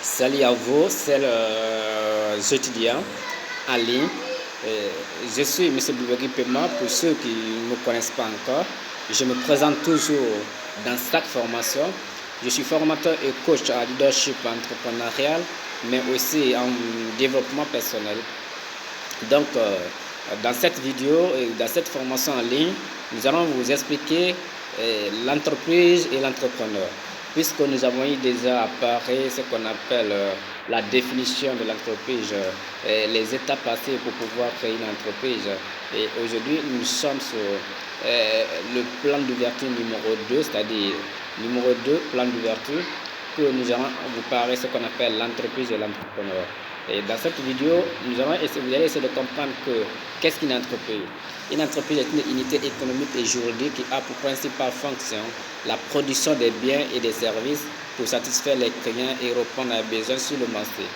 Salut à vous, c'est étudiants en ligne. Je suis M. Boubery Pema, pour ceux qui ne me connaissent pas encore. Je me présente toujours dans chaque formation. Je suis formateur et coach en leadership entrepreneurial, mais aussi en développement personnel. Donc, dans cette vidéo et dans cette formation en ligne, nous allons vous expliquer l'entreprise et l'entrepreneur. Puisque nous avons eu déjà apparu ce qu'on appelle la définition de l'entreprise, les étapes passées pour pouvoir créer une entreprise. Et aujourd'hui, nous sommes sur le plan d'ouverture numéro 2, c'est-à-dire numéro 2, plan d'ouverture, que nous allons vous parler de ce qu'on appelle l'entreprise et l'entrepreneur. Et dans cette vidéo, vous allez essayer de comprendre qu'est-ce qu'une entreprise. Une entreprise est une unité économique et juridique qui a pour principale fonction la production des biens et des services pour satisfaire les clients et répondre à besoins sur le marché.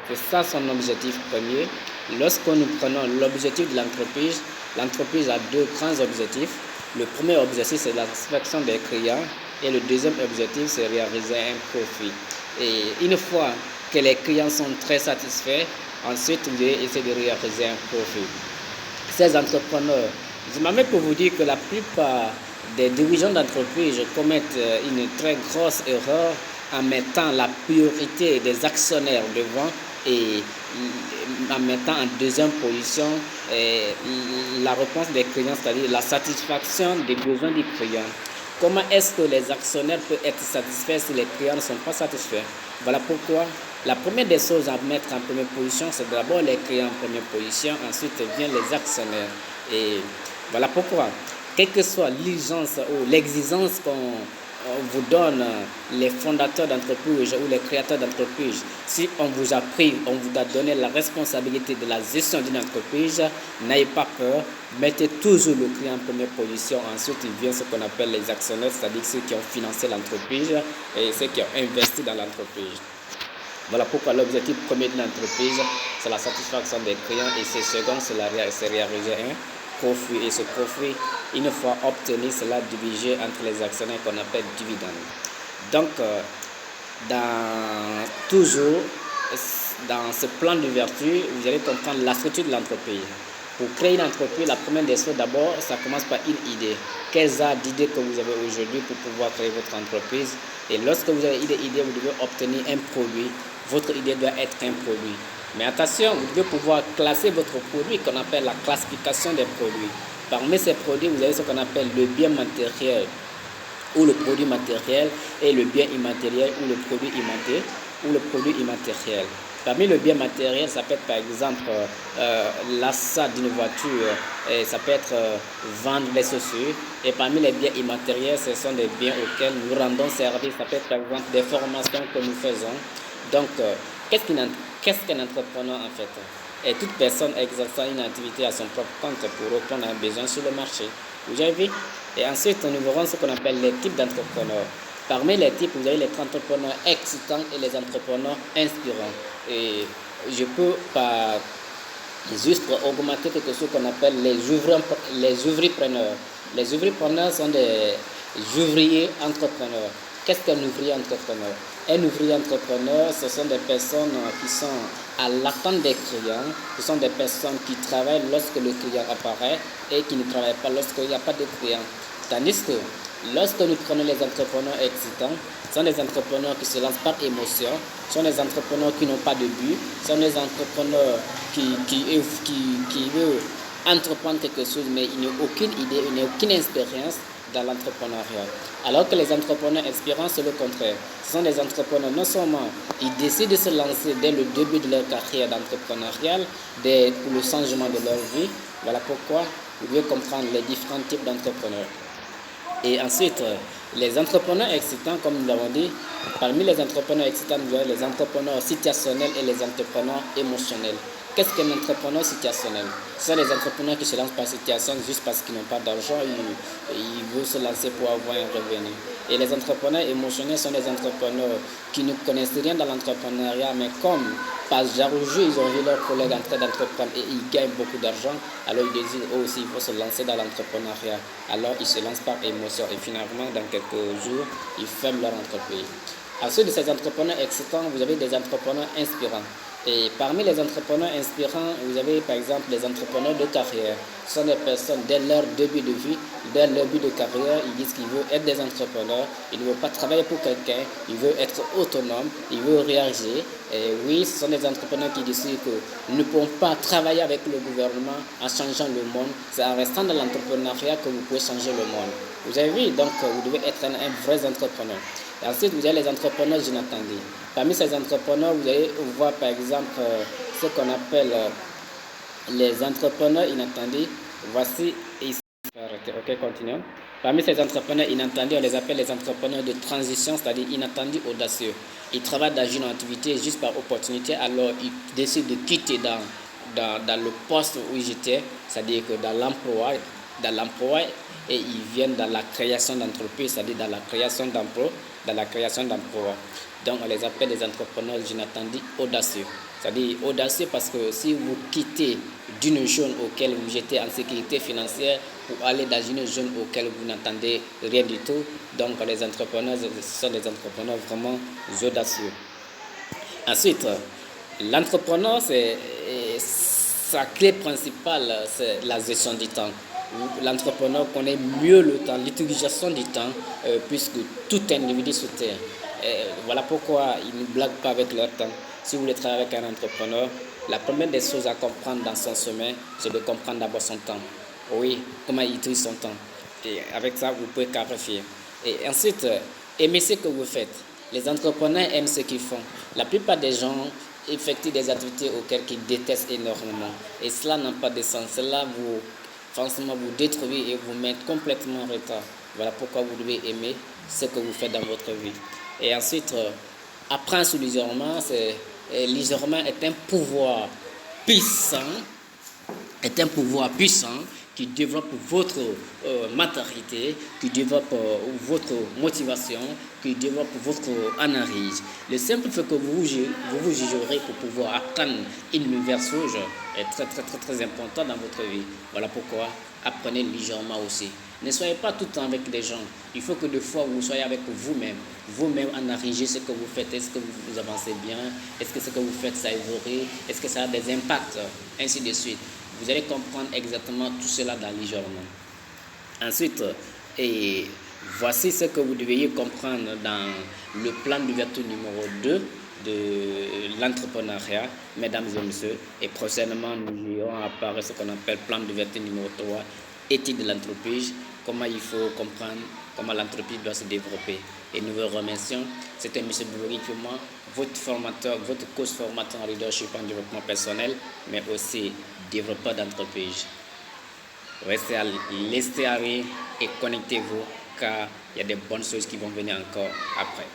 C'est ça son objectif premier. Lorsque nous prenons l'objectif de l'entreprise a deux grands objectifs. Le premier objectif, c'est la satisfaction des clients et le deuxième objectif, c'est réaliser un profit. Et une fois que les clients sont très satisfaits, ensuite vous allez essayer de réaliser un profit. Ces entrepreneurs, je m'amène pour vous dire que la plupart des dirigeants d'entreprise commettent une très grosse erreur en mettant la priorité des actionnaires devant et en mettant en deuxième position la réponse des clients, c'est-à-dire la satisfaction des besoins des clients. Comment est-ce que les actionnaires peuvent être satisfaits si les clients ne sont pas satisfaits? Voilà pourquoi la première des choses à mettre en première position, c'est d'abord les clients en première position, ensuite vient les actionnaires. Et voilà pourquoi, quelle que soit l'exigence ou l'exigence qu'on vous donne, les fondateurs d'entreprise ou les créateurs d'entreprise, si on vous a pris, on vous a donné la responsabilité de la gestion d'une entreprise, n'ayez pas peur, mettez toujours le client en première position. Ensuite, il vient ce qu'on appelle les actionnaires, c'est-à-dire ceux qui ont financé l'entreprise et ceux qui ont investi dans l'entreprise. Voilà pourquoi l'objectif premier de l'entreprise, c'est la satisfaction des clients et ce second, c'est réaliser un profit. Et ce profit, une fois obtenu, cela divisé entre les actionnaires qu'on appelle dividendes. Donc, toujours dans ce plan d'ouverture, vous allez comprendre la structure de l'entreprise. Pour créer une entreprise, la première des choses, d'abord, ça commence par une idée. Quelles sortes d'idées que vous avez aujourd'hui pour pouvoir créer votre entreprise? Et lorsque vous avez une idée, vous devez obtenir un produit. Votre idée doit être un produit. Mais attention, vous devez pouvoir classer votre produit qu'on appelle la classification des produits. Parmi ces produits, vous avez ce qu'on appelle le bien matériel ou le produit matériel et le bien immatériel ou le produit immatériel. Parmi le bien matériel, ça peut être par exemple l'achat d'une voiture, et ça peut être vendre les chaussures. Et parmi les biens immatériels, ce sont des biens auxquels nous rendons service. Ça peut être par exemple des formations que nous faisons. Donc, qu'est-ce qu'un entrepreneur en fait? Et toute personne exerçant une activité à son propre compte pour répondre à un besoin sur le marché. Vous avez vu? Et ensuite, nous verrons ce qu'on appelle les types d'entrepreneurs. Parmi les types, vous avez les entrepreneurs excitants et les entrepreneurs inspirants. Et je peux pas juste augmenter quelque chose qu'on appelle les ouvripreneurs. Les ouvripreneurs sont des ouvriers entrepreneurs. Qu'est-ce qu'un ouvrier entrepreneur? Un ouvrier entrepreneur, ce sont des personnes qui sont à l'attente des clients. Ce sont des personnes qui travaillent lorsque le client apparaît et qui ne travaillent pas lorsqu'il n'y a pas de client. Tandis que lorsque nous prenons les entrepreneurs excitants, ce sont des entrepreneurs qui se lancent par émotion, ce sont des entrepreneurs qui n'ont pas de but, ce sont des entrepreneurs qui veulent entreprendre quelque chose, mais il n'y a aucune idée, il n'y a aucune expérience dans l'entrepreneuriat. Alors que les entrepreneurs inspirants, c'est le contraire. Ce sont des entrepreneurs, non seulement ils décident de se lancer dès le début de leur carrière d'entrepreneurial, pour le changement de leur vie. Voilà pourquoi vous devez comprendre les différents types d'entrepreneurs. Et ensuite, les entrepreneurs excitants, comme nous l'avons dit, parmi les entrepreneurs excitants, vous avez les entrepreneurs situationnels et les entrepreneurs émotionnels. Qu'est-ce qu'un entrepreneur situationnel? Ce sont les entrepreneurs qui se lancent par situation juste parce qu'ils n'ont pas d'argent, ils veulent se lancer pour avoir un revenu. Et les entrepreneurs émotionnels sont des entrepreneurs qui ne connaissent rien dans l'entrepreneuriat, mais comme par jalousie, ils ont vu leurs collègues en train d'entreprendre et ils gagnent beaucoup d'argent, alors ils disent eux aussi il faut se lancer dans l'entrepreneuriat. Alors ils se lancent par émotion et finalement dans quelques jours, ils ferment leur entreprise. Ensuite de ces entrepreneurs excitants, vous avez des entrepreneurs inspirants. Et parmi les entrepreneurs inspirants, vous avez par exemple les entrepreneurs de carrière. Ce sont des personnes, dès leur début de vie, dès leur but de carrière, ils disent qu'ils veulent être des entrepreneurs, ils ne veulent pas travailler pour quelqu'un, ils veulent être autonomes, ils veulent réagir. Et oui, ce sont des entrepreneurs qui disent que nous ne pouvons pas travailler avec le gouvernement en changeant le monde. C'est en restant dans l'entrepreneuriat que vous pouvez changer le monde. Vous avez vu, donc vous devez être un vrai entrepreneur. Et ensuite, vous avez les entrepreneurs inattendus. Parmi ces entrepreneurs, vous allez voir par exemple ce qu'on appelle les entrepreneurs inattendus. Voici ici. Ok, continuons. Parmi ces entrepreneurs inattendus, on les appelle les entrepreneurs de transition, c'est-à-dire inattendus, audacieux. Ils travaillent dans une activité juste par opportunité, alors ils décident de quitter dans le poste où ils étaient, c'est-à-dire que dans l'emploi, et ils viennent dans la création d'entreprises, c'est-à-dire dans la création d'emplois. Donc on les appelle les entrepreneurs inattendus audacieux. C'est-à-dire audacieux parce que si vous quittez d'une zone auquel vous étiez en sécurité financière pour aller dans une zone auquel vous n'entendez rien du tout, donc les entrepreneurs, ce sont des entrepreneurs vraiment audacieux. Ensuite, l'entrepreneur, sa clé principale, c'est la gestion du temps. L'entrepreneur connaît mieux le temps, l'utilisation du temps, puisque tout individu sur Terre. Voilà pourquoi ils ne blaguent pas avec leur temps. Si vous voulez travailler avec un entrepreneur, la première des choses à comprendre dans son chemin, c'est de comprendre d'abord son temps. Oui, comment il utilise son temps. Et avec ça, vous pouvez clarifier. Et ensuite, aimez ce que vous faites. Les entrepreneurs aiment ce qu'ils font. La plupart des gens effectuent des activités auxquelles ils détestent énormément. Et cela n'a pas de sens. Cela franchement, vous détruit et vous met complètement en retard. Voilà pourquoi vous devez aimer ce que vous faites dans votre vie. Et ensuite, apprendre sur l'isolement. L'isolement est un pouvoir puissant, qui développe votre maturité, qui développe votre motivation, qui développe votre analyse. Le simple fait que vous vous jugerez pour pouvoir atteindre une nouvelle chose est très, très, très, très important dans votre vie. Voilà pourquoi apprenez légèrement aussi. Ne soyez pas tout le temps avec les gens. Il faut que des fois vous soyez avec vous-même. Vous-même analysez ce que vous faites. Est-ce que vous avancez bien? Est-ce que ce que vous faites, ça évolue? Est-ce que ça a des impacts? Ainsi de suite. Vous allez comprendre exactement tout cela dans l'isolement. Ensuite, et voici ce que vous devriez comprendre dans le plan d'ouverture numéro 2 de l'entrepreneuriat, mesdames et messieurs. Et prochainement, nous irons apparaître ce qu'on appelle plan d'ouverture numéro 3, éthique de l'entreprise, comment il faut comprendre comment l'entreprise doit se développer. Et nous vous remercions. C'était M. Boubori Puma, votre formateur, votre coach formateur en leadership en développement personnel, mais aussi développeur d'entreprise. Restez à et connectez-vous car il y a des bonnes choses qui vont venir encore après.